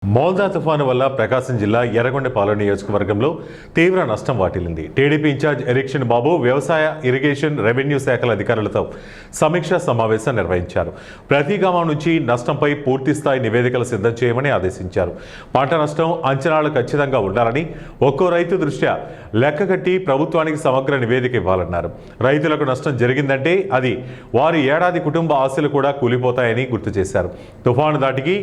మోల్దా తుఫాను వల్ల ప్రకాశం జిల్లా ఎర్రగొండపాలెం నియోజకవర్గంలో తీవ్ర నష్టం వాటిల్లింది. టీడీపీ ఇన్ఛార్జ్ ఎరిక్షన్ బాబు వ్యవసాయ, ఇరిగేషన్, రెవెన్యూ శాఖల అధికారులతో సమీక్షా సమావేశం నిర్వహించారు. ప్రతి గ్రామం నుంచి నష్టంపై పూర్తిస్థాయి నివేదికలు సిద్ధం చేయమని ఆదేశించారు. పంట నష్టం అంచనాలు ఖచ్చితంగా ఉండాలని, ఒక్కో రైతు దృష్ట్యా లెక్కగట్టి ప్రభుత్వానికి సమగ్ర నివేదిక ఇవ్వాలన్నారు. రైతులకు నష్టం జరిగిందంటే అది వారి ఏడాది కుటుంబ ఆశలు కూడా కూలిపోతాయని గుర్తు చేశారు. తుఫాను దాటికి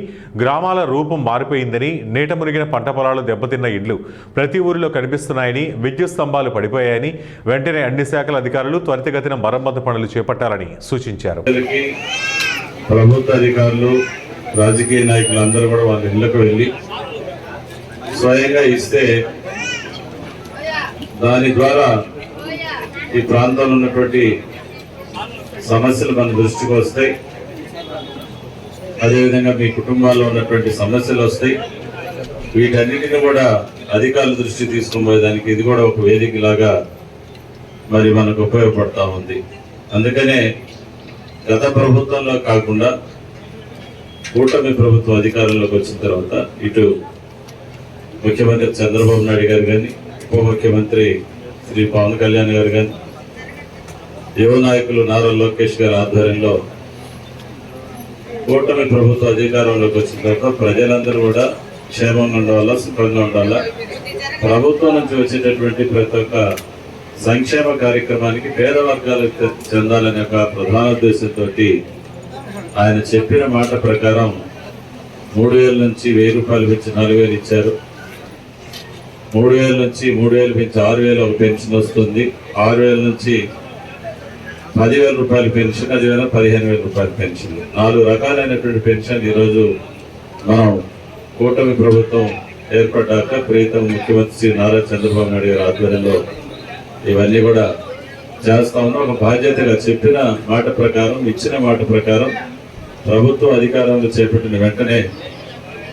గ్రామాల రూపం మారిపోయిందని, నీట మునిగిన పంట పొలాలు, దెబ్బతిన్న ఇళ్లు ప్రతి ఊరిలో కనిపిస్తున్నాయని, విద్యుత్ స్తంభాలు పడిపోయాయని, వెంటనే అన్ని శాఖల అధికారులు త్వరితగతిన మరమ్మతు పనులు చేపట్టాలని సూచించారు. ప్రభుత్వ అధికారులు, రాజకీయ నాయకులు అందరూ కూడా వాళ్ళ ఇళ్లకు వెళ్ళి స్వయంగా ఇస్తే దాని ద్వారా ఈ ప్రాంతంలో ఉన్నటువంటి సమస్యలు మన దృష్టికి వస్తాయి. అదేవిధంగా మీ కుటుంబాల్లో ఉన్నటువంటి సమస్యలు వస్తాయి. వీటన్నిటిని కూడా అధికారుల దృష్టి తీసుకుపోయేదానికి ఇది కూడా ఒక వేదిక లాగా మరి మనకు ఉపయోగపడతా ఉంది. అందుకనే గత ప్రభుత్వంలో కాకుండా కూటమి ప్రభుత్వం అధికారంలోకి వచ్చిన తర్వాత ఇటు ముఖ్యమంత్రి చంద్రబాబు నాయుడు గారు కానీ, ఉప ముఖ్యమంత్రి శ్రీ పవన్ కళ్యాణ్ గారు కానీ, యువ నాయకులు నారా లోకేష్ గారి ఆధ్వర్యంలో కూటమి ప్రభుత్వ అధికారంలోకి వచ్చిన తర్వాత ప్రజలందరూ కూడా క్షేమంగా ఉండాలా, సుఖంగా ఉండాలా, ప్రభుత్వం నుంచి వచ్చేటటువంటి ప్రతి ఒక్క సంక్షేమ కార్యక్రమానికి పేద వర్గాలకు చెందాలనే ఒక ప్రధాన ఉద్దేశంతో ఆయన చెప్పిన మాట ప్రకారం 3,000 నుంచి 1,000 రూపాయలు పెంచి 4,000 ఇచ్చారు. 3,000 నుంచి 3,000 పెంచి 6,000 ఒక పెన్షన్ వస్తుంది. 6,000 నుంచి 10,000 రూపాయల పెన్షన్, అదేవిధంగా 15,000 రూపాయల పెన్షన్, 4 రకాలైనటువంటి పెన్షన్ ఈరోజు మనం కూటమి ప్రభుత్వం ఏర్పడ్డాక ప్రీతం ముఖ్యమంత్రి శ్రీ నారా చంద్రబాబు నాయుడు గారి ఆధ్వర్యంలో ఇవన్నీ కూడా చేస్తా ఉన్నాం. ఒక బాధ్యతగా చెప్పిన మాట ప్రకారం, ఇచ్చిన మాట ప్రకారం ప్రభుత్వం అధికారంలో చేపట్టిన వెంటనే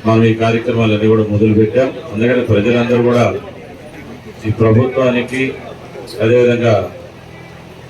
మనం ఈ కార్యక్రమాలన్నీ కూడా మొదలుపెట్టాం. అందుకని ప్రజలందరూ కూడా ఈ ప్రభుత్వానికి, అదేవిధంగా